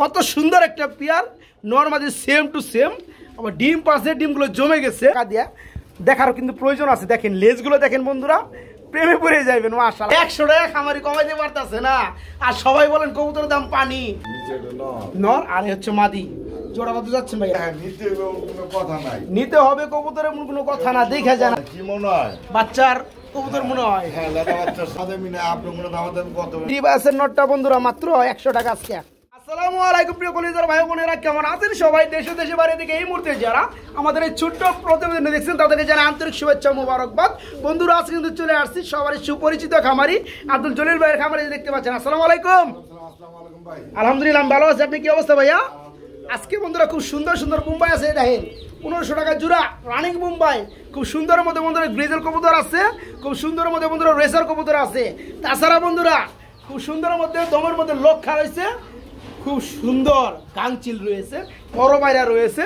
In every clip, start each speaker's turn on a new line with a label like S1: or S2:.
S1: কত সুন্দর একটা pair, normally same to same. আবার ডিম পাশে, ডিমগুলো জমে গেছে দিয়া দেখারও কিন্তু প্রয়োজন আছে। দেখেন লেজগুলো দেখেন বন্ধুরা, প্রেমে পড়ে যাবেন মাশাআল্লাহ। 100 টাকা খামারি কমাইতে পারতেছে না, আর সবাই বলেন কবুতরের দাম পানি। নর আর হচ্ছে মাদি, জোড়া কত যাচ্ছেন ভাই? নিতে হবে কবুতরের কোনো কথা না, দেখা যায় না কি মনে হয় বাচ্চার কবুতর মনে হয়। হ্যাঁ লাদা বাচ্চার সাথে মিলে আপনি মনে দাম দেন কত? টিবাসের নটটা বন্ধুরা মাত্র 100 টাকা আজকে। আসসালামু আলাইকুম প্রিয় কলিজার ভাই বোনেরা, কেমন আছেন সবাই? দেশে দেশে বাইরে থেকে এই মুহূর্তে যারা আমাদের এই ছোট্ট প্রতিবেদন দেখছেন তাদেরকে জানাই আন্তরিক শুভেচ্ছা মোবারকবাদ। বন্ধুরা আজকে কিন্তু চলে আসছি সবারই সুপরিচিত খামারি আব্দুল জলিল ভাইয়ের খামারি দেখতে পাচ্ছেন। আসসালামু আলাইকুম। আলহামদুলিল্লাহ ভালো আছে, আপনি কি অবস্থা ভাইয়া? আজকে বন্ধুরা খুব সুন্দর সুন্দর মুম্বাই আছে, দেখেন 1500 টাকা জোড়া রানিং মুম্বাই। খুব সুন্দর মধ্যে বন্ধুরা গ্রেজেল কবুতর আছে, খুব সুন্দর মধ্যে বন্ধুরা রেসার কবুতর আছে। তাছাড়া বন্ধুরা খুব সুন্দর মধ্যে দমের মধ্যে লক্ষা রয়েছে, খুব সুন্দর কাংচিল রয়েছে, বড় বাইরা রয়েছে,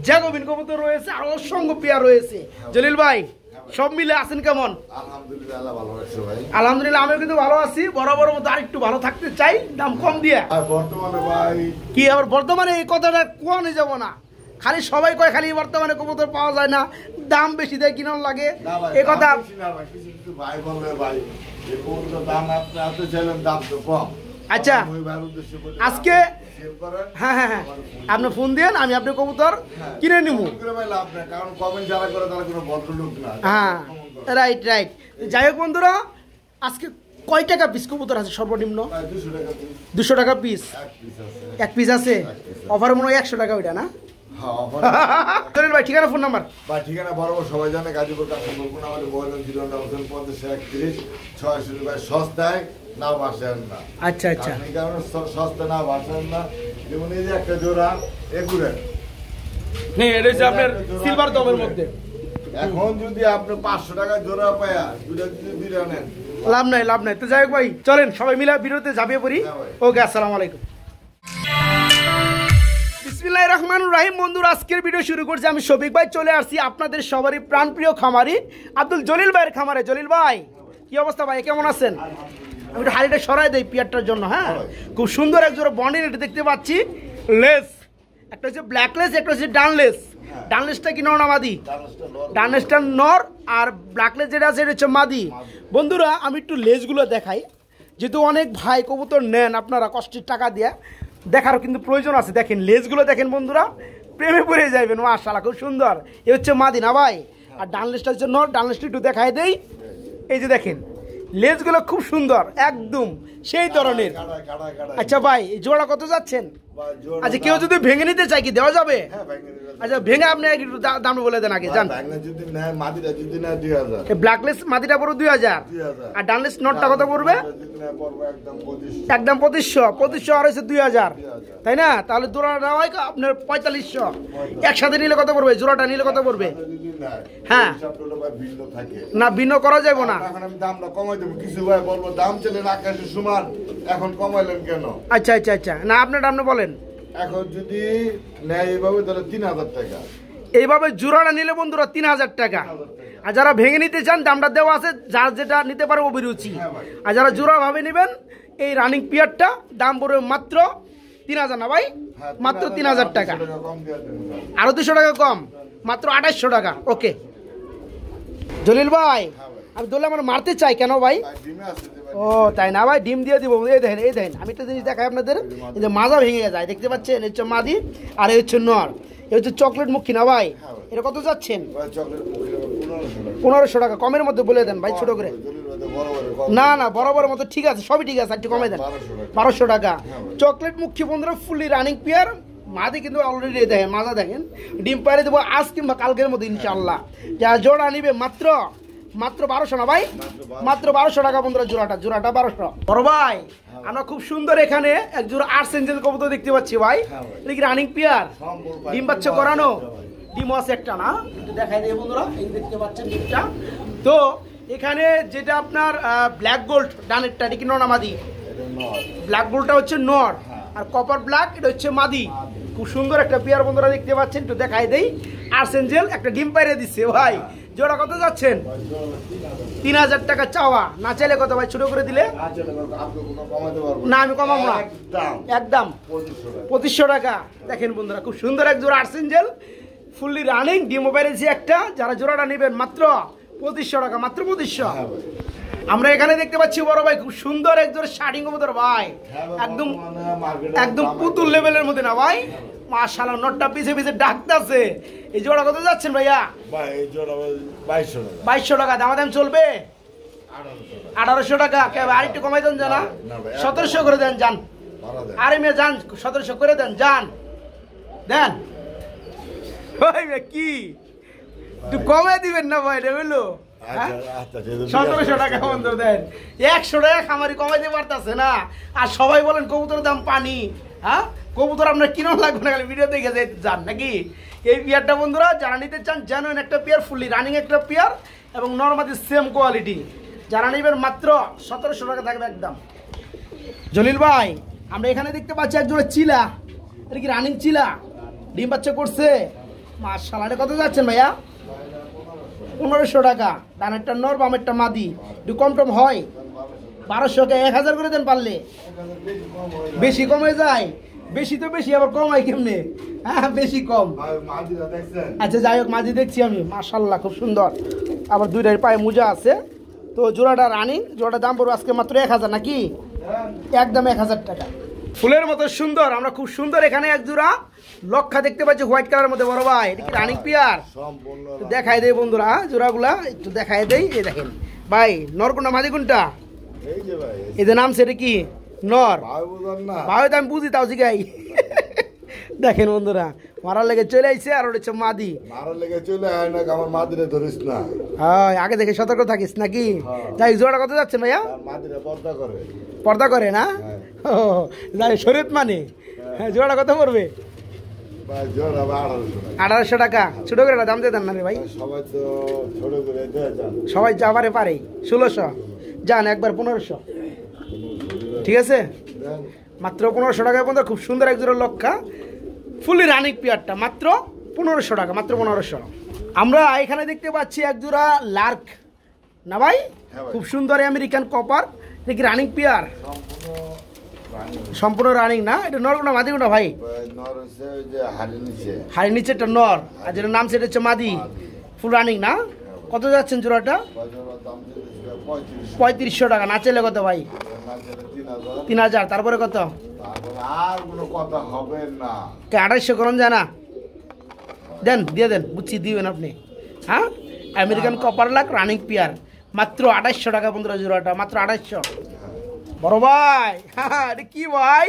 S1: জ্যাকোবিন কবুতর রয়েছে, আর অসংখ্য পেয়ার রয়েছে। জলিল ভাই সব মিলে আছেন কেমন?
S2: আলহামদুলিল্লাহ ভালো আছি ভাই।
S1: আলহামদুলিল্লাহ আমিও কিন্তু ভালো আছি, বরাবর মতো আর একটু ভালো থাকতে চাই, দাম কম দিয়ে।
S2: আর বর্তমানে ভাই
S1: কি আবার বর্তমানে এই কথাটা কোয়ানে যাব না, খালি সবাই কয় খালি বর্তমানে কবুতর পাওয়া যায় না, দাম বেশি দেয় কিনার লাগে এই কথা।
S2: ভাই বললে ভাই যে কবুতর দাম আপনি চাইলেন দাম তো কম।
S1: আচ্ছা আজকে হ্যাঁ হ্যাঁ হ্যাঁ আপনি ফোন দেন, আমি আপনার কবুতর কিনে নিব।
S2: কারণ কমেন্ট যারা করে তারা কোনো ভদ্রলোক না।
S1: হ্যাঁ রাইট রাইট। যাই হোক বন্ধুরা, আজকে কয় টাকা পিস কবুতর আছে সর্বনিম্ন? 200 টাকা পিস। এক পিস আছে, অফার মনে হয় 100 টাকা ওইটা না? ভাই ঠিকানা ফোন নাম্বার?
S2: ভাই ঠিকানা বরাবর সবাই জানে, গাজীপুর কাছে বলবো না, আমাদের মোবাইল 05031 ভাই সস্তায় না বাসেন না।
S1: আচ্ছা আচ্ছা,
S2: এই কারণে সস্তা না বাসেন না। যেমন এই যে একটা জোড়া এগুড়ে
S1: নেই, এটা হচ্ছে আপনার সিলভার দমের মধ্যে।
S2: এখন যদি আপনি 500 টাকা জোড়া পায়া দুটা যদি বিরা নেন
S1: লাভ নাই, লাভ নাই। তো যাই হোক ভাই চলেন সবাই মিলে ভিডিওতে ঝাঁপিয়ে পড়ি। ওকে আসসালামু আলাইকুম। বিসমিল্লাহির রহমানির রহিম। বন্ধুরা আজকের ভিডিও শুরু করছি আমি শফিক ভাই, চলে আসছি আপনাদের সবারই প্রাণপ্রিয় খামারি আব্দুল জলিল ভাইয়ের খামারে। জলিল ভাই কি অবস্থা ভাই, কেমন আছেন? আমি একটু হাড়িটা সরাই দেই পিয়ারটার জন্য। হ্যাঁ খুব সুন্দর এক জোড়া বন্ডিং এটা দেখতে পাচ্ছি, লেস একটা হচ্ছে ব্ল্যাক লেস, একটা হচ্ছে ডানলেস। ডানলেসটা কি নর না মাদি? ডানলেসটা নর, আর ব্ল্যাক লেস যেটা আছে এটা হচ্ছে মাদি। বন্ধুরা আমি একটু লেসগুলো দেখাই, যেহেতু অনেক ভাই কবুতর নেন আপনারা কষ্টের টাকা দিয়ে, দেখারও কিন্তু প্রয়োজন আছে। দেখেন লেজগুলো দেখেন বন্ধুরা, প্রেমে পড়ে যাবেন মাশাআল্লাহ, খুব সুন্দর। এ হচ্ছে মাদি না ভাই, আর ডানলেসটা হচ্ছে নর। ডানলেসটা একটু দেখাই দেই, এই যে দেখেন লেজগুলো খুব সুন্দর একদম সেই ধরনের। আচ্ছা ভাই এই জোড়া কত যাচ্ছেন? আচ্ছা কেউ যদি ভেঙে নিতে চাই কি দেওয়া যাবে? আচ্ছা ভেঙে আপনি একটু দাম বলে দেন আগে জান। ব্ল্যাকলেস মাদিটা পড়বে 2000, আর ডানলেস নটটা কত পড়বে? একদম 2500 আর হচ্ছে 2000, তাই না? তাহলে জোড়াটা হয় আপনার 4500। একসাথে নিলে কত পড়বে? জোড়াটা নিলে কত পড়বে? হ্যাঁ না ভিন্ন করা যাবে না। আচ্ছা আচ্ছা আচ্ছা, না আপনার আপনি বলেন।
S2: এখন যদি নেয় এইভাবে তাহলে 3000 টাকা।
S1: এইভাবে জোড়াটা নিলে বন্ধুরা 3000 টাকা। আর যারা ভেঙে নিতে চান দামটা দেওয়া আছে, যার যেটা নিতে পারে অভিরুচি। আর যারা জোড়া ভাবে নেবেন এই রানিং পিয়ারটা দাম পড়বে মাত্র 3000 না ভাই, মাত্র 3000 টাকা। আরো 200 টাকা কম, মাত্র 2800 টাকা। ওকে জলিল ভাই আমি দোলে আমার মারতে চাই কেন ভাই? ও তাই না ভাই, ডিম দিয়ে দিব। এই দেখেন এই দেখেন, আমি একটা জিনিস দেখাই আপনাদের, এই যে মাজা ভেঙে যায় দেখতে পাচ্ছেন, এই হচ্ছে মাদি আর এই হচ্ছে নর। এই হচ্ছে চকলেট মুখী না ভাই, এটা কত যাচ্ছেন? 1500 টাকা। কমের মধ্যে বলে দেন ভাই ছোট করে। না না বরাবর মতো ঠিক আছে, সবই ঠিক আছে, একটু কমে দেন। 1200 টাকা চকলেট মুখী বন্ধুরা, ফুললি রানিং পেয়ার। মাদি কিন্তু অলরেডি দেখেন মাজা দেখেন, ডিম পাইরে দেবো আজ কিংবা কালকের মধ্যে ইনশাআল্লাহ। যা জোড়া নিবে মাত্র 1200 না ভাই, মাত্র 1200 টাকা বন্ধুরা জোড়াটা 1200। বড় ভাই আমরা খুব সুন্দর এখানে এক জোড়া আর্সেঞ্জেল কবুতর দেখতে পাচ্ছি ভাই, এটা কি রানিং পেয়ার? ডিম বাচ্চা করানো, ডিম আছে একটা না, দেখাই দিয়ে বন্ধুরা, এই দেখতে পাচ্ছেন ডিমটা। তো এখানে যেটা আপনার ব্ল্যাক গোল্ড ডানেরটা, এটা কি নর না মাদি? ব্ল্যাক গোল্ডটা হচ্ছে নর, আর কপার ব্ল্যাক এটা হচ্ছে মাদি। খুব সুন্দর একটা পেয়ার বন্ধুরা দেখতে পাচ্ছেন, একটু দেখাই দেই। আর্সেঞ্জেল একটা ডিম পাইরে দিচ্ছে ভাই, জোড়া কত যাচ্ছেন? 3000 টাকা চাওয়া, না চাইলে কত ভাই ছোট করে দিলে? না আমি কমাবো না, একদম 2500 টাকা। দেখেন বন্ধুরা খুব সুন্দর এক জোড়া আর্সেঞ্জেল ফুললি রানিং ডিমো পেরেছি একটা, যারা জোড়াটা নেবেন মাত্র 2500 টাকা, মাত্র 2500। আমরা এখানে দেখতে পাচ্ছি বড় ভাই খুব সুন্দর এক জোড়া শাড়ি কবুতর ভাই, একদম একদম পুতুল লেভেলের মধ্যে না ভাই, মাশাআল্লাহ নটটা পিছে পিছে ডাকতেছে। এই জোড়া কত যাচ্ছেন ভাইয়া?
S2: ভাই এই জোড়া 2200 টাকা।
S1: 2200 টাকা দামাদাম চলবে? 1800 টাকা। আরেকটু কমাই দেন জানা, 1700 করে দেন যান। আরে মেয়ে যান 1700 করে দেন যান, দেন ভাই কি একটু কমে দিবেন না ভাই? রে বললো 1700 টাকা বন্ধু দেন, 100 টাকা খামারি কমাইতে পারতেছে না। আর সবাই বলেন কবুতরের দাম পানি। হ্যাঁ কবুতর আপনার কিনো লাগবে না, ভিডিও দেখে যান নাকি? এই পেয়ারটা বন্ধুরা যারা নিতে চান জেনুইন একটা পেয়ার, ফুললি রানিং একটা পেয়ার এবং নরমালি সেম কোয়ালিটি, যারা নেবেন মাত্র 1700 টাকা থাকবে একদম। জলিল ভাই আমরা এখানে দেখতে পাচ্ছি এক জোড়া চিলা, এটা কি রানিং চিলা? ডিম বাচ্চা করছে মাশাআল্লাহ। এটা কত যাচ্ছেন ভাইয়া? 1500 টাকা। ডানেরটা নর বামেরটা মাদি, একটু কম টম হয়? 1200 কে 1000 করে দেন পারলে। বেশি কমে যায়? বেশি তো বেশি, আবার কম হয় কেমনে? হ্যাঁ বেশি কম। আচ্ছা যাই হোক মাঝি দেখছি আমি, মাশাআল্লাহ খুব সুন্দর, আবার দুইটার পায়ে মোজা আছে। তো জোড়াটা রানিং, জোড়াটার দাম পড়বে আজকে মাত্র 1000 নাকি? একদম 1000 টাকা। ফুলের মতো সুন্দর, আমরা খুব সুন্দর এখানে এক জোড়া লক্ষা দেখতে পাচ্ছি হোয়াইট কালারের মধ্যে বড় ভাই, এটা কি রানিং পেয়ার? দেখাই দেয় বন্ধুরা জোড়াগুলা একটু দেখাই দেই। এই দেখেন ভাই, নর কোনটা মাঝি কোনটা? এদের নাম সেটা কি নর ভাই? তো আমি বুঝি তাও জিগাই। দেখেন বন্ধুরা মারার লেগে চলে আইছে, আর ওটা হচ্ছে মাদি।
S2: মারার লেগে চলে আয় না, আমার মাদিরে ধরিস না।
S1: হ্যাঁ আগে দেখে সতর্ক থাকিস নাকি? যাই জোড়া কত যাচ্ছে ভাইয়া?
S2: মাদিরে পর্দা করে।
S1: পর্দা করে না? ও যাই শরীয়ত মানে। হ্যাঁ জোড়া কত পড়বে? 1800 টাকা। ছোট করে দাম দিয়ে দেন না রে ভাই,
S2: সবাই তো ছোট করে দেয়,
S1: সবাই যা পারে পারে। 1600 যান, একবার 1500 ঠিক আছে? মাত্র 1500 টাকায় পর্যন্ত খুব সুন্দর এক জোড়া লক্ষা ফুলি রানিং পেয়ারটা মাত্র 1500 টাকা, মাত্র 1500। আমরা এখানে দেখতে পাচ্ছি এক জোড়া লার্ক না ভাই, খুব সুন্দর আমেরিকান কপার, দেখি রানিং পেয়ার, সম্পূর্ণ রানিং না? এটা নর কোনটা মাদি কোনটা ভাই? হাড়ির নিচে একটা নর, আর যেটা নাম সেটা হচ্ছে মাদি, ফুল রানিং না? কত যাচ্ছেন জোড়াটা? 3500 টাকা। না চাইলে কত ভাই? 3000। তারপরে কত?
S2: আর কোনো কথা হবে না।
S1: 2800 করুন জানা, দেন দিয়ে দেন, বুঝছি দিবেন আপনি। হ্যাঁ American copper lakh running pair মাত্র 2800 টাকা বন্ধুরা জোড়াটা, মাত্র 2800। বড় ভাই এটা কি ভাই?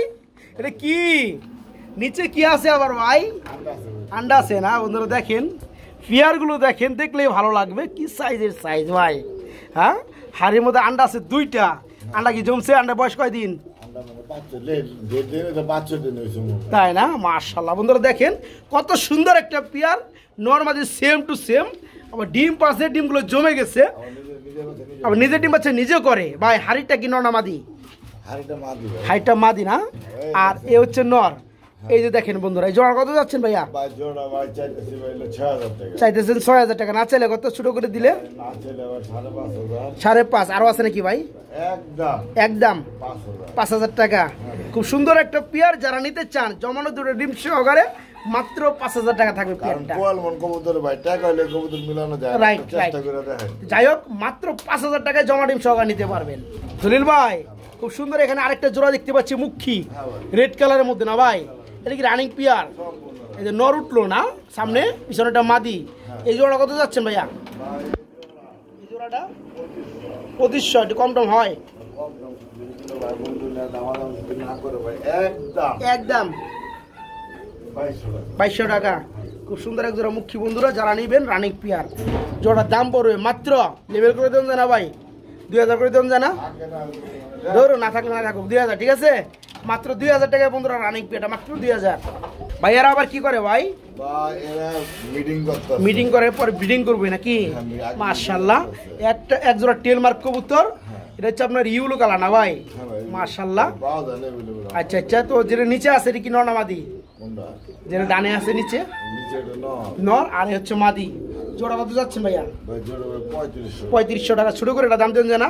S1: এটা কি নিচে কি আছে আবার ভাই? আন্ডা আছে না বন্ধুরা? দেখেন পেয়ারগুলো দেখেন, দেখলেই ভালো লাগবে, কি সাইজের সাইজ ভাই। হ্যাঁ হাড়ির মধ্যে আন্ডা আছে 2টা। আন্ডা কি জমছে? আন্ডা বয়স কয়দিন? তাই না? মাশাআল্লাহ বন্ধুরা দেখেন কত সুন্দর একটা pair, normally same to same, আবার ডিম পাশে ডিমগুলো জমে গেছে, আবার নিজের ডিম পাচ্ছে নিজে করে ভাই। হাড়িটা কি নর না মাদি? হাড়িটা মাদি না? আর এ হচ্ছে নর। এই যে দেখেন বন্ধুরা এই জোড়া কত যাচ্ছেন ভাইয়া? চাইতেছেন 6000 টাকা। না চাইলে কত ছোট করে দিলে? 5.5। আরো আছে নাকি ভাই? একদম 5000 টাকা। খুব সুন্দর একটা পেয়ার, যারা নিতে চান জমানো দুটো ডিম সহকারে মাত্র 5000 টাকা থাকবে পেয়ারটা। Right right. যাই হোক মাত্র 5000 টাকায় জমা ডিম সহকারে নিতে পারবেন। জলিল ভাই খুব সুন্দর এখানে আরেকটা জোড়া দেখতে পাচ্ছি মুখী রেড কালারের মধ্যে না ভাই? এটা কি রানিং পেয়ার? এই যে নর উঠলো না সামনে, পিছনেটা মাদি। এই জোড়া কত যাচ্ছেন ভাইয়া? এই জোড়াটা 2500। একটু কম টম হয়? একদম 2200 টাকা। খুব সুন্দর এক জোড়া মুখী বন্ধুরা, যারা নিবেন রানিং পেয়ার, জোড়ার দাম পড়বে মাত্র, লেবেল করে দেন জানা ভাই, 2000 করে দেন জানা, ধরো না থাকলে না থাকুক 2000 ঠিক আছে? মাত্র 2000 টাকায় বন্ধুরা রানিং পেয়ারটা মাত্র 2000। ভাইয়ারা আবার কি করে ভাই? মিটিং করে পরে ব্রিডিং করবে নাকি? মাশাআল্লাহ। এক জোড়া টেল মার্ক কবুতর এটা হচ্ছে আপনার ইউলো কালার না ভাই?
S2: হ্যাঁ ভাই,
S1: মাশাআল্লাহ।
S2: পাওয়া যায় available।
S1: আচ্ছা আচ্ছা, তো যেটা নিচে আছে এটা কি নর না মাদি?
S2: কোনটা?
S1: যেটা ডানে আছে নিচে
S2: নিচে এটা নর।
S1: নর, আর এ হচ্ছে মাদি। জোড়া কত যাচ্ছেন ভাইয়া?
S2: ভাই জোড়া ভাই 3500।
S1: 3500 টাকা। ছোট করে এটা দাম দেন জানা?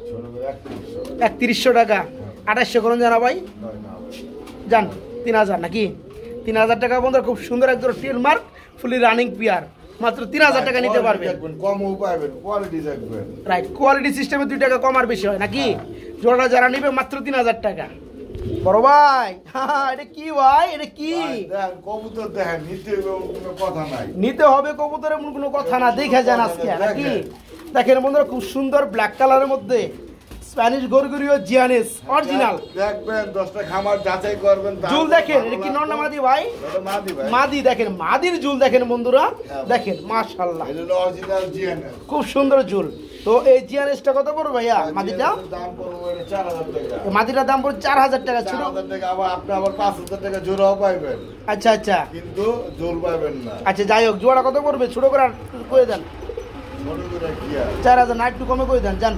S2: ছোট ভাই 3100।
S1: 3100 টাকা। 2800 করুন জানা ভাই?
S2: ভাই না ভাই।
S1: জান 3000 নাকি? 3000 টাকা বন্ধুরা, খুব সুন্দর এক জোড়া tail mark fully running pair, মাত্র 3000 টাকা নিতে পারবেন।
S2: কমও পাবেন, কোয়ালিটি দেখবেন।
S1: রাইট, কোয়ালিটি সিস্টেমে 2 টাকা কম আর বেশি হয় নাকি? জোড়াটা যারা নিবে মাত্র 3000 টাকা। বড় ভাই, এটা কি ভাই? এটা কি?
S2: দেখেন কবুতর দেখেন, নিতে হবে কোনো কথা নাই।
S1: নিতে হবে কবুতরের কোনো কথা না, দেখে যান আজকে নাকি? দেখেন বন্ধুরা, খুব সুন্দর ব্ল্যাক কালারের মধ্যে স্প্যানিশ গরগরিও জিয়ানেস অরিজিনাল।
S2: দেখবেন 10টা খামার যাচাই করবেন।
S1: জুল দেখেন, এটা কি নর না মাদি ভাই?
S2: এটা মাদি ভাই।
S1: মাদি। দেখেন মাদির জুল দেখেন বন্ধুরা, দেখেন মাশাআল্লাহ,
S2: এটা হলো অরিজিনাল জিএনএস।
S1: খুব সুন্দর জুল। তো এই জিয়ানেসটা কত পড়বে ভাইয়া? মাদিটা
S2: দাম পড়বে 4000 টাকা।
S1: মাদিটার দাম পড়বে 4000 টাকা। ছোট
S2: 4000 টাকা, আবার আপনি আবার 5000 টাকা জোড়াও পাইবেন,
S1: আচ্ছা আচ্ছা
S2: কিন্তু জোর পাইবেন না।
S1: আচ্ছা, যাই হোক, জোড়া কত পড়বে? ছোট করে আর করে দেন।
S2: ছোট করে কি আর
S1: 4000 না, একটু কমে করে দেন জান।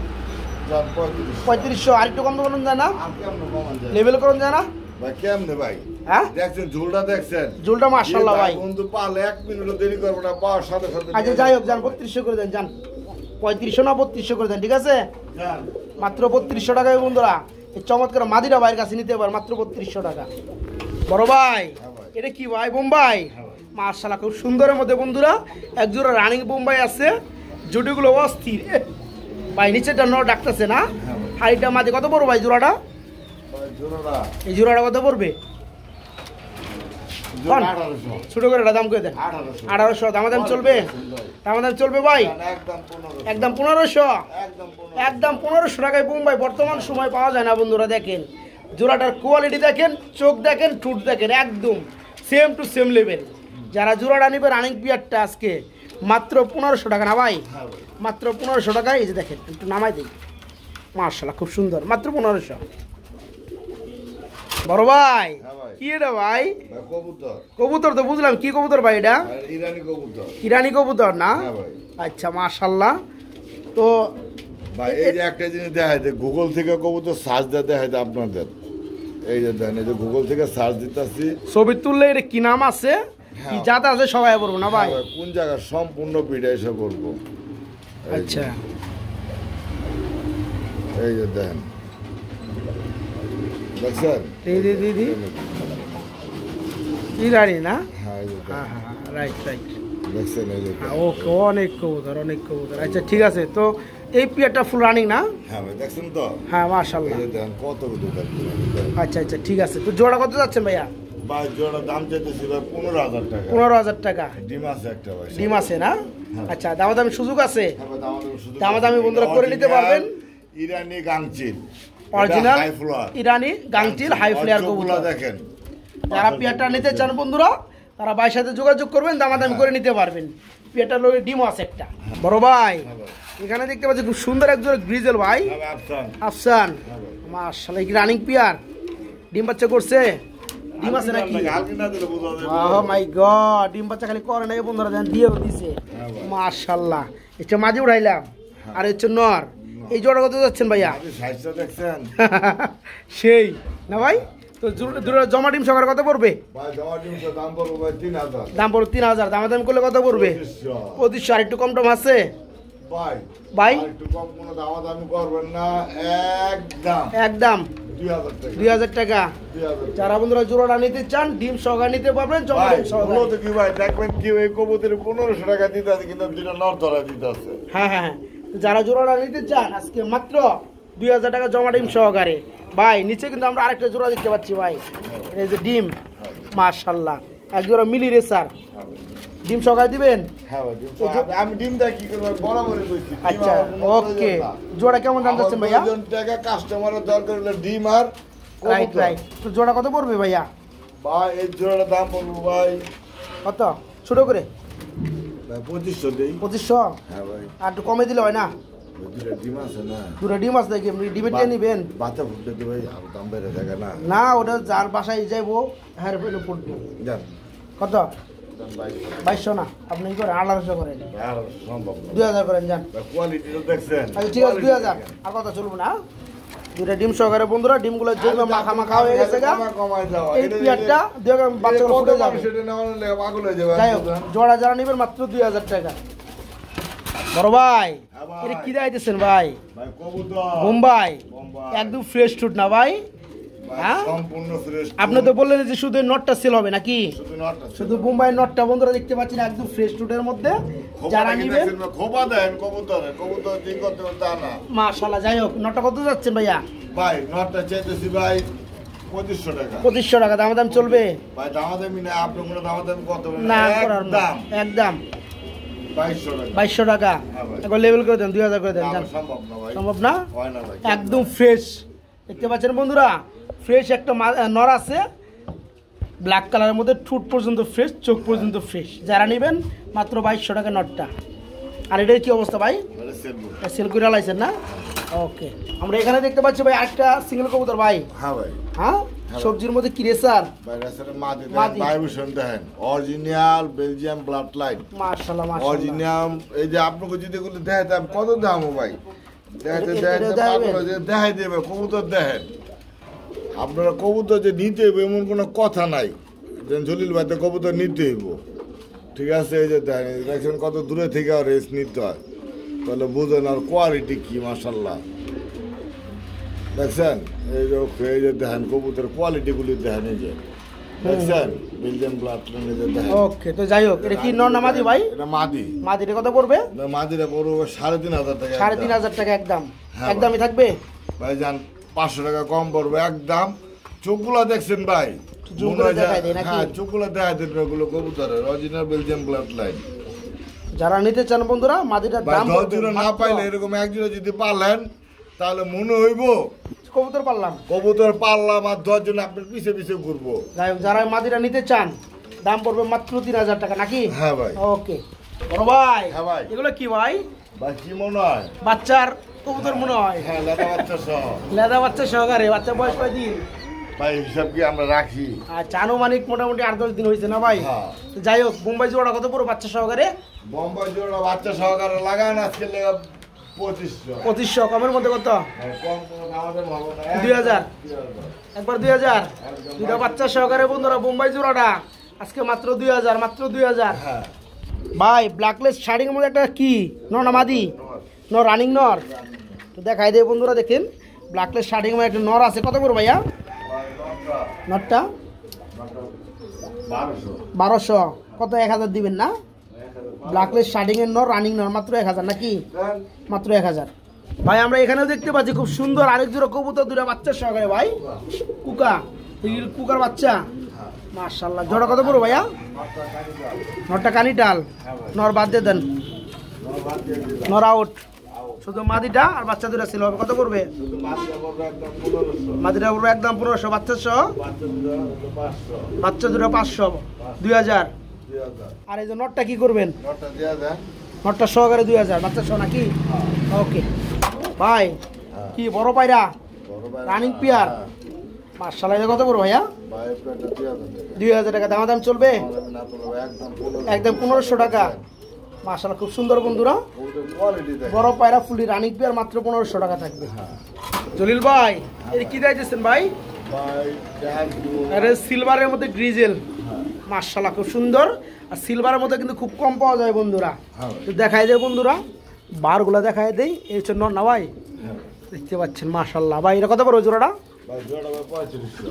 S2: যান 3500।
S1: 3500 আর একটু কমে করুন জানা,
S2: আর কেমনে কমান যায়
S1: লেভেল করুন জানা।
S2: ভাই? কেমনে ভাই?
S1: হ্যাঁ,
S2: দেখছেন ঝুলটা দেখছেন?
S1: জুলটা মাশাআল্লাহ ভাই।
S2: বন্ধু পালে 1 মিনিটও দেরি করবে না, পাওয়ার সাথে সাথে।
S1: আচ্ছা, যাই হোক, জান 3200 করে দেন জান। 3500 না 3200 করে দেন, ঠিক আছে?
S2: যান।
S1: মাত্র 3200 টাকায় বন্ধুরা এই চমৎকার মাদিরা ভাইয়ের কাছে নিতে পার, মাত্র 3200 টাকা। বড় ভাই, এটা কি ভাই? বোম্বাই। মাশাআল্লাহ, খুব সুন্দরের মধ্যে বন্ধুরা এক জোড়া রানিং বোম্বাই আছে, জুটিগুলো অস্থির। ভাই নিচেটা ন ডাকতেছে না, আর এটা মাদি কত পড়বে ভাই জোড়াটা?
S2: ভাই জোড়াটা
S1: এই জোড়াটা কত পড়বে?
S2: জোড়া 1800।
S1: ছোট করে এটা দাম করে দেন।
S2: 1800।
S1: 1800 দাম চলবে? দাম চলবে ভাই?
S2: একদম 1500।
S1: একদম 1500।
S2: একদম 1500।
S1: একদম 1500 টাকায় বোম্বাই বর্তমান সময় পাওয়া যায় না বন্ধুরা। দেখেন জোড়াটার কোয়ালিটি দেখেন, চোখ দেখেন, ঠুট দেখেন, একদম সেম টু সেম লেভেল। যারা জোড়াটা নিবে রানিং পিয়ারটা আজকে মাত্র 1500 টাকা না ভাই? মাত্র 1500 টাকায়। এই যে দেখেন, একটু নামাই দিই, মাশাআল্লাহ খুব সুন্দর, মাত্র 1500। বড় ভাই, কি এটা ভাই?
S2: ভাই কবুতর।
S1: কবুতর তো বুঝলাম, কি কবুতর ভাই এটা?
S2: আর ইরানি কবুতর।
S1: ইরানি কবুতর না?
S2: হ্যাঁ ভাই।
S1: আচ্ছা, মাশাআল্লাহ। তো
S2: ভাই এই যে একটা জিনিস দেখাইতে, গুগল থেকে কবুতর সার্চ দিয়ে দেখাইতে আপনাদের, এই যে দেন, এই যে গুগল থেকে সার্চ দিতেছি,
S1: ছবি তুললে এটা কি নাম আছে, কি জাত আছে সবাই বলবো না ভাই?
S2: কোন জায়গা সম্পূর্ণ পিঠা এসে বলবো।
S1: আচ্ছা,
S2: এই যে দেন, দেখছেন?
S1: দিদি ইরানি না?
S2: হ্যাঁ এই যে দেন।
S1: হ্যাঁ হ্যাঁ, রাইট রাইট।
S2: দেখছেন? এই যে দেন।
S1: ওকে, অনেক কবুতর, অনেক কবুতর। আচ্ছা ঠিক আছে, তো এই পিয়ারটা ফুল রানিং না?
S2: হ্যাঁ ভাই, দেখছেন তো?
S1: হ্যাঁ মাশাআল্লাহ।
S2: এই যে দেন কত কবুতর।
S1: আচ্ছা আচ্ছা, ঠিক আছে। তো জোড়া কত যাচ্ছেন ভাইয়া?
S2: ভাই জোড়া দাম চাইতেছি ভাই 15000 টাকা।
S1: 15000 টাকা।
S2: ডিম আছে একটা ভাই।
S1: ডিম আছে না? আচ্ছা, দামাদামি সুযোগ আছে?
S2: হ্যাঁ ভাই, দামাদামি সুযোগ আছে।
S1: দামাদামি বন্ধুরা করে নিতে পারবেন।
S2: ইরানি গাংচিল,
S1: অরিজিনাল
S2: হাই ফ্লোয়ার
S1: ইরানি গাংটিল হাই ফ্লেয়ার কবুতর।
S2: দেখেন।
S1: যারা পিয়ারটা নিতে চান বন্ধুরা, তারা ভাইয়ের সাথে যোগাযোগ করবেন, দামাদামি করে নিতে পারবেন। পিয়ারটার লোক ডিম আছে একটা। বড় ভাই, এখানে দেখতে পাচ্ছি খুব সুন্দর একজন গ্রিজেল ভাই,
S2: হ্যাঁ ভাই, আফসান।
S1: আফসান। মাশাআল্লাহ, কি রানিং পিয়ার, ডিম বাচ্চা করছে? ডিম আছে নাকি?
S2: হালকা না দিলে বোঝা যাবে।
S1: ওহ মাই গড, ডিম বাচ্চা খালি করে নাই বন্ধুরা, দেন দিয়েও দিছে। মাশাআল্লাহ, এটা মাঝে উড়াইলাম, আর হচ্ছে নর। এই জোড়া কত যাচ্ছেন ভাইয়া?
S2: আপনি সাইজটা দেখছেন?
S1: সেই না ভাই? তো জোড়া জমা ডিম সকার কত পড়বে?
S2: ভাই জমা ডিমটার দাম পড়বে ভাই 3000।
S1: দাম পড়বে 3000। দামাদামি করলে কত পড়বে? 2500। আর একটু কম টম আছে
S2: ভাই
S1: ভাই?
S2: আর একটু কম কোনো দামাদামি করবেন না, একদম
S1: একদম
S2: 2000 টাকা।
S1: 2000 টাকা।
S2: 2000
S1: যারা বন্ধুরা জোড়াটা নিতে চান, ডিম সহকারে নিতে পারবেন, জমা
S2: ভাই
S1: ডিম সহকারে।
S2: বলো তো কি ভাই, দেখবেন কি ওই কবুতরে 1500 টাকা দিতে আছে, কিন্তু দুটো নর ধরা দিতে আছে।
S1: হ্যাঁ হ্যাঁ হ্যাঁ, তো যারা জোড়াটা নিতে চান আজকে মাত্র 2000 টাকা জমা ডিম সহকারে। ভাই নিচে কিন্তু আমরা আরেকটা জোড়া দেখতে পাচ্ছি ভাই, এই যে ডিম, মাশাআল্লাহ, এক জোড়া মিলি রেসার। ডিম সহকারে দিবেন?
S2: হ্যাঁ ভাই, আমি ডিমটা কি করব বরাবরই কইছি। ডিম
S1: আচ্ছা,
S2: আমার কোনো
S1: ওকে।
S2: প্রয়োজন না।
S1: জোড়া কেমন দাম যাচ্ছেন ভাইয়া?
S2: 2 টাকা কাস্টমারের দরকার হলে ডিম আর
S1: রাইট
S2: কবুতর।
S1: রাইট। তো জোড়া কত পড়বে ভাইয়া?
S2: ভাই এই জোড়াটার দাম পড়বে ভাই
S1: কত? ছোট করে
S2: ভাই 2500 দেই।
S1: 2500?
S2: হ্যাঁ ভাই,
S1: আর একটু কমে দিলে হয় না?
S2: ওই দুটো ডিম আছে না,
S1: দুটো ডিম আছে নাকি? আপনি ডিমের দিয়ে নিবেন?
S2: বাচ্চা ফুটতে তো ভাই আর দাম বেড়ে থাকে না।
S1: না, ওটা যার বাসায় যাইবো হ্যাঁ পেলে পড়বে।
S2: জান
S1: কত? 2200 না, আপনি কি করেন 1800 করেন,
S2: আর সম্ভব না
S1: 2000 করেন যান।
S2: কোয়ালিটিটা দেখছেন
S1: আচ্ছা ঠিক আছে 2000, আর কথা চলবে না। দুইটা ডিম সহকারে বন্ধুরা, ডিমগুলো জমে মাখা মাখা হয়ে গেছে গা।
S2: কমাই দাও
S1: এই পেয়ারটা দুই বাচ্চাগুলো ফুটে যাবে।
S2: সেটা না হলে পাগল হয়ে যাবে।
S1: যাই হোক, জোড়া যারা নেবেন মাত্র 2000 টাকা। বড় ভাই এটা কি দিতেছেন ভাই?
S2: ভাই কবুতর
S1: বোম্বাই,
S2: বোম্বাই।
S1: একদম ফ্রেশ টুট না ভাই?
S2: ভাই,
S1: হ্যাঁ?
S2: সম্পূর্ণ ফ্রেশ।
S1: আপনি তো বললেন যে শুধু নটটা সেল হবে নাকি?
S2: শুধু নটটা
S1: শুধু বোম্বাই নটটা বন্ধুরা দেখতে পাচ্ছেন একদম ফ্রেশ টুটের মধ্যে। যারা নেবেন
S2: খোপা দেন কবুতরে, কবুতর ঠিক করতে তা না।
S1: মাশাআল্লাহ। যাই হোক, নটটা কত যাচ্ছেন ভাইয়া?
S2: ভাই নটটা চাইতেছি ভাই 2500 টাকা।
S1: 2500 টাকা দাম চলবে?
S2: ভাই দামাদামি না, আপনি কোনো দামাদামি কত
S1: না করার না, একদম
S2: 2200 টাকা।
S1: 2200 টাকা একবার লেভেল করে দেন, 2000 করে দেন।
S2: না,
S1: জান
S2: সম্ভব না ভাই,
S1: সম্ভব না?
S2: হয় না ভাই।
S1: একদম ফ্রেশ দেখতে পাচ্ছেন বন্ধুরা, ফ্রেশ একটা নর আছে ব্ল্যাক কালারের মধ্যে, ঠোঁট পর্যন্ত ফ্রেশ, চোখ পর্যন্ত ফ্রেশ। যারা নেবেন মাত্র 2200 টাকা নটটা। আর এটার কি অবস্থা ভাই?
S2: মানে সেলবো।
S1: সেল করে লাইছেন না? ওকে, আমরা এখানে দেখতে পাচ্ছি ভাই আরেকটা সিঙ্গেল কবুতর ভাই।
S2: হ্যাঁ ভাই।
S1: হ্যাঁ, সবজির মধ্যে কি রেসার?
S2: ভাই রাসের মাদি
S1: মাদি।
S2: দেন, ভাইব্রেশন দেন, অরিজিনাল বেলজিয়াম ব্লাড লাইন,
S1: মাশাআল্লাহ মাশাআল্লাহ।
S2: অরিজিনাল। এই যে আপনাকে যদি গুলো দেখাইতাম কত দাম ভাই, দেখাইতে
S1: এটা
S2: দেখাইতে
S1: দেখাইবেন?
S2: পাগল হয়ে দেখাই দেবে। কবুতর দেখেন আপনারা, কবুতর যে নিতে হইব এমন কোনো কথা নাই। যেন জলিল ভাই তো কবুতর নিতে হইব, ঠিক আছে? এই যে দেখেন কত দূরে থেকে রেস নিতে হয়, তাহলে বুঝেন আর কোয়ালিটি কি। মাশাল্লাহ দেখছেন? এই যে দেখেন কবুতর কোয়ালিটিগুলি দেখেন, এই যে দেখছেন বেলজিয়াম ব্লাড লাইন, এই যে দেখেন।
S1: ওকে, তো যাই হোক, এটা কি নর না মাদি ভাই?
S2: এটা মাদি।
S1: মাদিটা কত পড়বে?
S2: মাদিরা পড়বে 3500 টাকা।
S1: 3500 টাকা একদম?
S2: হ্যাঁ
S1: একদমই থাকবে
S2: ভাই, যান 500 টাকা কম পড়বে একদম। চোখগুলো দেখছেন ভাই?
S1: চোখগুলো দেখাই দেয় নাকি?
S2: হ্যাঁ, চোখগুলো দেখাই দেন। ওগুলো কবুতরের অরিজিনাল বেলজিয়াম ব্লাড লাইন।
S1: যারা নিতে চান বন্ধুরা, মাদিটার
S2: ভাই
S1: দাম
S2: 10 জোড়া না পাইলে এরকম এক জোড়া যদি পারলেন তাহলে মনে হইব
S1: কবুতর পারলাম।
S2: কবুতর পারলাম, আর 10 জন আপনার পিছে পিছে ঘুরবো।
S1: যাই হোক, যারা মাদিটা নিতে চান দাম পড়বে মাত্র 3000 টাকা নাকি?
S2: হ্যাঁ ভাই।
S1: ওকে বড় ভাই,
S2: হ্যাঁ ভাই।
S1: এগুলো কি ভাই?
S2: ভাই কি মনে হয়?
S1: বাচ্চার কবুতর মনে হয়।
S2: হ্যাঁ, লেদা বাচ্চা সহ।
S1: লেদা বাচ্চা সহকারে। বাচ্চা বয়স কয় দিন?
S2: ভাই হিসাব কি আমরা রাখি?
S1: আচ্ছা, আনুমানিক মোটামুটি 8-10 দিন হয়েছে না ভাই?
S2: হ্যাঁ।
S1: তো যাই হোক, বোম্বাই জোড়া কত পুরো বাচ্চা সহকারে?
S2: বোম্বাই জোড়া বাচ্চা সহকারে লাগান আজকে 2500।
S1: 2500 কমের মধ্যে কত?
S2: কম কোনো আমাদের ভালো না।
S1: 2000 একবার 2000 দুটা বাচ্চা সহকারে বন্ধুরা বোম্বাই জোড়াটা আজকে মাত্র 2000, মাত্র 2000।
S2: হ্যাঁ
S1: ভাই ব্ল্যাকলেস শাড়ির মধ্যে একটা কি নর না মাদি? নর, রানিং নর। তো দেখাই দেয় বন্ধুরা, দেখেন ব্ল্যাকলেস শাড়ির মধ্যে একটা নর আছে। কত করে ভাইয়া নরটা? 1200। কত 1000 দিবেন না? ব্ল্যাকলেস শার্টিং এর নর, রানিং নর, মাত্র 1000 নাকি? মাত্র 1000। ভাই আমরা এখানেও দেখতে পাচ্ছি খুব সুন্দর আরেক জোড়া কবুতর, দুটা বাচ্চা সহকারে ভাই। কুকা, কুকার বাচ্চা মাশাআল্লাহ। জোড়া কত পড়ো ভাইয়া? নরটা কানিটাল, নর বাদ দিয়ে দেন, নর আউট। শুধু মাদিটা আর বাচ্চা দুটা ছিল হবে। কত পড়বে? মাদিটা পড়বে একদম 1500, বাচ্চা সহ বাচ্চা দুটো 500, 2000। আর এই যে নটটা কি করবেন? নটটা সহকারে 2000, বাচ্চা সহ নাকি? ওকে ভাই, কি বড় পায়রা রানিং পিয়ার মাশাআল্লাহ। এটা কত পড়বে ভাইয়া? 2000 টাকা। দাম চলবে একদম 1500 টাকা। মাশাআল্লাহ, খুব সুন্দর বন্ধুরা, বড় পায়রা ফুলি রানিং পিয়ার, মাত্র 1500 টাকা থাকবে। জলিল ভাই এটা কি দিয়েছেন ভাই? আরে সিলভারের মধ্যে গ্রিজেল মাশাআল্লাহ, খুব সুন্দর। আর সিলভারের মধ্যে কিন্তু খুব কম পাওয়া যায় বন্ধুরা। তো দেখাই দেয় বন্ধুরা, বারগুলা দেখাই দেই। এই হচ্ছে নর না ভাই? দেখতে পাচ্ছেন মাশাআল্লাহ। ভাই এটা কত বড় জোড়াটা?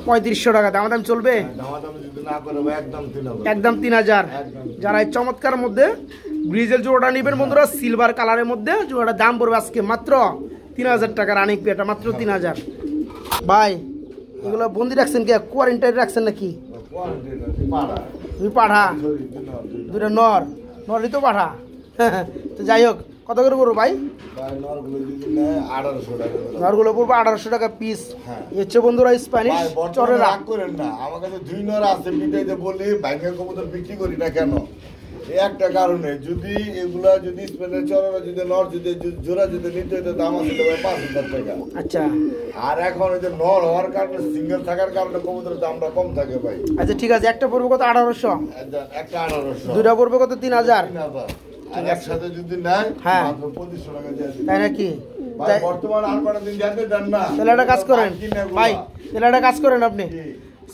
S1: 3500 টাকা। দাম চলবে একদম 3000। যারা এই চমৎকার মধ্যে গ্রিজেল জোড়াটা নেবেন বন্ধুরা, সিলভার কালারের মধ্যে জোড়াটার দাম পড়বে আজকে মাত্র 3000 টাকা। রানিং পেয়ারটা মাত্র 3000। ভাই এগুলো বন্দি রাখছেন কি, কোয়ারেন্টাইন রাখছেন নাকি? দুই পাঠা, দুইটা নর, নরই তো পাঠা। তো যাই হোক, কত করে পড়বো ভাই? নরগুলো পড়বো 1800 টাকা পিস। হচ্ছে বন্ধুরা স্প্যানিশ চরেরা।
S2: করেন না, আমার কাছে 2 নর আছে, মিটাইতে বলি ভাইকে কবুতর বিক্রি করি না কেন? এই একটা কারণে যদি এগুলা যদি স্পেনের চড়ানো যদি নর যদি জোড়া যদি নিতে হইতো দাম আছে 5,000 টাকা।
S1: আচ্ছা
S2: আর এখন এই যে নর হওয়ার কারণে সিঙ্গেল থাকার কারণে কবুতরের দামটা কম থাকে ভাই।
S1: আচ্ছা ঠিক আছে, একটা পড়বে কত 1800,
S2: একটা 1800,
S1: দুইটা পড়বে কত 3000,
S2: আর একসাথে যদি নেয়
S1: হ্যাঁ
S2: মাত্র 2500 টাকা দিয়ে দিবে।
S1: তাই নাকি?
S2: ভাই বর্তমান আর কটা দিন যাতে দেন না,
S1: তাহলে একটা কাজ করেন ভাই, তাহলে একটা কাজ করেন আপনি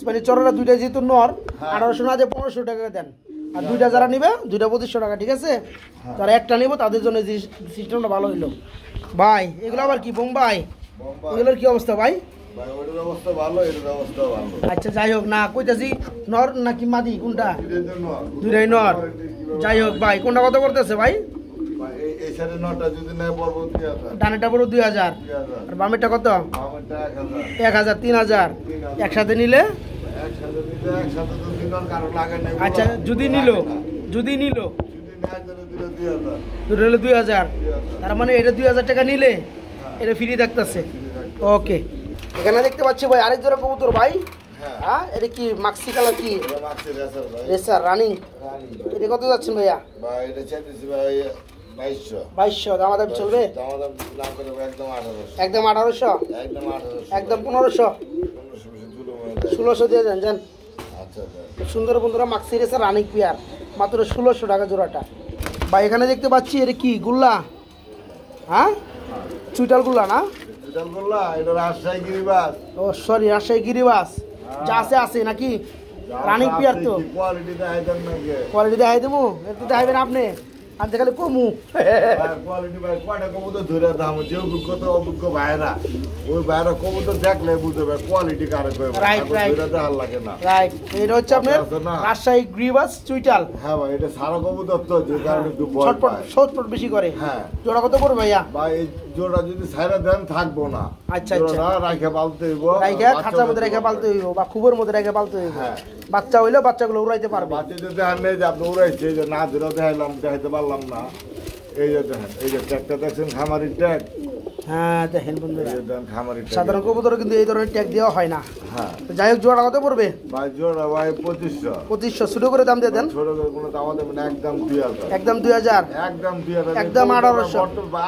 S1: মানে চড়াটা দুইটা যেহেতু নর 1800 না দিয়ে 1500 টাকা দেন, আর দুইটা যারা নিবে দুইটা 2500 টাকা, ঠিক আছে? যারা একটা নিব তাদের জন্য সিস্টেমটা ভালো হইলো ভাই। এগুলো আবার কি বোম্বাই, এগুলোর কি অবস্থা ভাই?
S2: ভাই ওটার অবস্থা ভালো, এটার অবস্থা ভালো।
S1: আচ্ছা যাই হোক, না কইতাছি নর নাকি মাদি কোনটা?
S2: এটার জন্য
S1: দুইটাই নর। যাই হোক ভাই, কোনটা কত করতেছে ভাই?
S2: ভাই এই সাইডে নটা যদি নেয় পড়বো 2000,
S1: ডানেটা পুরো 2000, আর বামেরটা কত?
S2: আমারটা 1000,
S1: 1000, 3000 একসাথে নিলে।
S2: একসাথে নিতে একসাথে তো দিনের কারণ লাগে না।
S1: আচ্ছা যদি নিল
S2: যদি নেয় তাহলে দিলে 2000,
S1: দুটো হলে 2000, তার মানে এটা 2000 টাকা নিলে এটা ফ্রি থাকতেছে। ওকে, এখানে দেখতে পাচ্ছি ভাই আরেক জোড়া কবুতর ভাই। হ্যাঁ এটা কি মাক্সি কালার, কি
S2: এটা মারছে রেসার ভাই,
S1: রেসার রানিং? এটা কত যাচ্ছেন ভাইয়া?
S2: ভাই এটা চাইতেছি ভাই 2200,
S1: 2200 দাম দাম চলবে?
S2: দাম না করে একদম 1800,
S1: একদম 1800,
S2: একদম 1800,
S1: একদম 1500, 1600 দিয়ে দেন যান।
S2: আচ্ছা
S1: খুব সুন্দর বন্ধুরা, মাক্সি রেসার রানিং পেয়ার, মাত্র 1600 টাকা জোড়াটা ভাই। এখানে দেখতে পাচ্ছি এটা কি গুল্লা? হ্যাঁ চুইটাল গুল্লা না?
S2: এটা বললা এটা রাজশাহী গিরিবাস।
S1: ও সরি, রাজশাহী গিরিবাস যা আছে আছে নাকি? রানিং পেয়ার তো
S2: কোয়ালিটি দেখাইতেন নাকি?
S1: কোয়ালিটি দেখাই দেবো, একটু দেখাবেন আপনি, আর দেখালে কমু।
S2: কোয়ালিটি ভাই কয়টা কবুতর ধরে দাম, যে অভিজ্ঞতা অভিজ্ঞ ভাইরা ওই ভাইরা কবুতর দেখলে বুঝতে পারে কোয়ালিটি কারে কয়।
S1: রাইট রাইট
S2: দেখার লাগে না।
S1: রাইট, এটা হচ্ছে আপনার রাজশাহী গিরিবাস চুইটাল।
S2: হ্যাঁ ভাই এটা সারা কবুতর তো, যে কারণে একটু বড়
S1: ছটপট ছটপট বেশি করে।
S2: হ্যাঁ
S1: জোড়া কত পড়বে ভাইয়া?
S2: ভাই এই জোড়া যদি ছাইরা দেন থাকবো না।
S1: আচ্ছা আচ্ছা,
S2: জোড়া রাখে পালতে হইব,
S1: রাইখা খাঁচার মধ্যে রেখে পালতে হইব বা খুবের মধ্যে রেখে পালতে হইব।
S2: হ্যাঁ
S1: বাচ্চা হইলে বাচ্চাগুলো উড়াইতে পারবে।
S2: বাচ্চা যদি দেখান নেই যে আপনি উড়াইছে, এই যে না ধরে দেখাইলাম দেখাইতে পারলাম না। এই যে দেখেন এই যে ট্যাগটা দেখছেন, খামারি ট্যাগ।
S1: হ্যাঁ দেখেন বন্ধুরা,
S2: এই যে দেখেন খামারি ট্যাগ।
S1: সাধারণ কবুতরে কিন্তু এই ধরনের ট্যাগ দেওয়া হয় না।
S2: হ্যাঁ
S1: তো যাই হোক, জোড়া কত পড়বে?
S2: ভাই জোড়া ভাই 2500,
S1: 2500 শুরু করে দাম দিয়ে দেন।
S2: ছোট করে কোনো দাম দেবেন না, একদম 2000,
S1: একদম 2000,
S2: একদম 2000,
S1: একদম 1800,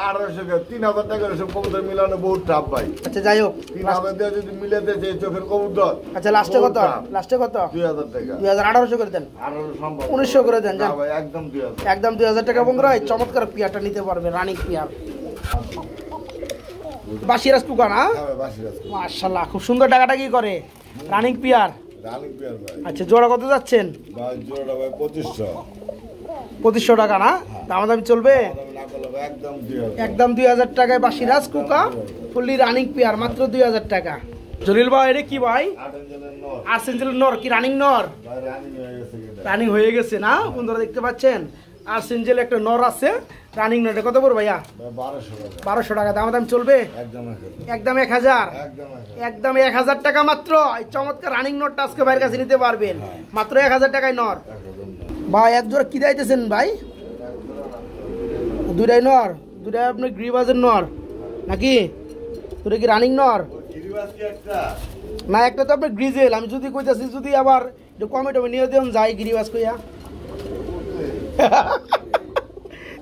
S2: 1800 3000 টাকা এসব কবুতর মিলানো বহুত টাফ ভাই।
S1: আচ্ছা যাই হোক,
S2: 3000 দিয়ে যদি মিলাতে চাই চোখের কবুতর।
S1: আচ্ছা লাস্টে কত? লাস্টে কত?
S2: 2000 টাকা,
S1: 1800 করে দেন,
S2: 1800 সম্ভব
S1: 1900 করে দেন
S2: না
S1: যান।
S2: ভাই, একদম 2000,
S1: একদম 2000 টাকা বন্ধুরা এই চমৎকার পিয়ারটা নিতে পারবে, রানিং পিয়ার বাসিরাজ কুকা না?
S2: হ্যাঁ ভাই বাসিরাজ
S1: মাশাআল্লাহ, খুব সুন্দর টাকাটা কি করে, রানিং পিয়ার।
S2: রানিং পেয়ার ভাই।
S1: আচ্ছা জোড়া কত যাচ্ছেন?
S2: ভাই জোড়া ভাই 2500,
S1: 2500 টাকা না? দামাদামি চলবে?
S2: না করলে ভাই একদম 2000,
S1: একদম 2000 টাকায় বাসিরাজ কুকা ফুললি রানিং পেয়ার, মাত্র 2000 টাকা। জলিল ভাই এটা কি ভাই?
S2: 8 ইঞ্চের নর
S1: আর্সেঞ্জেলের নর, কি রানিং নর?
S2: ভাই, রানিং হয়ে গেছে এটা।
S1: রানিং হয়ে গেছে না বন্ধুরা, দেখতে পাচ্ছেন আর্সেঞ্জেল একটা নর আছে রানিং নর। কত পড়বে ভাইয়া?
S2: ভাই 1200 টাকা,
S1: 1200 টাকা দাম চলবে?
S2: একদম 1000,
S1: একদম 1000,
S2: একদম 1000,
S1: একদম 1000 টাকা মাত্র। এই চমৎকার রানিং নটটা আজকে ভাইয়ের কাছে নিতে পারবেন মাত্র 1000 টাকায় নর। ভাই এক জোড়া কি দিতেছেন ভাই? দুটাই নর, দুটাই আপনার গ্রিবাজের নর নাকি? দুটা কি রানিং নর?
S2: গিরিবাস কি একটা?
S1: না একটা তো আপনার গ্রিজেল। আমি যদি কইতাছি যদি আবার একটু কমে টমে নিয়ে দেন যাই গিরিবাজ কইয়া।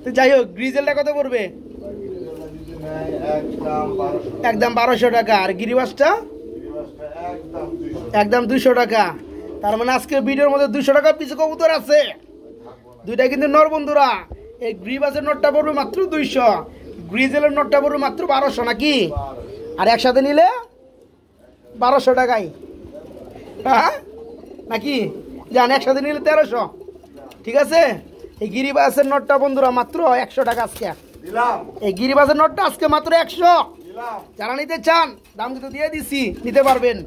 S1: তো যাই হোক, গ্রিজেলটা কত পড়বে?
S2: যদি নেয় একদম 1200 টাকা,
S1: একদম 1200 টাকা। আর গিরিবাজটা
S2: গিরিবাসটা একদম 200,
S1: একদম 200 টাকা। তার মানে আজকের ভিডিওর মধ্যে 200 টাকা পিছু কবুতর আছে, দুইটা কিন্তু নর বন্ধুরা। এই গ্রিবাজের নোটটা পড়বে মাত্র 200, গ্রিজেলের নোটটা পড়বে মাত্র 1200 নাকি? আর একসাথে নিলে 1200 টাকাই, হ্যাঁ নাকি? জান একসাথে নিলে 1300, ঠিক আছে? এই গিরিবাজের নোটটা বন্ধুরা মাত্র 100 টাকা আজকে
S2: দিলাম,
S1: এই গিরিবাজের নোটটা আজকে মাত্র 100।
S2: দিলাম।
S1: যারা নিতে চান দাম কিন্তু দিয়ে দিছি, নিতে পারবেন।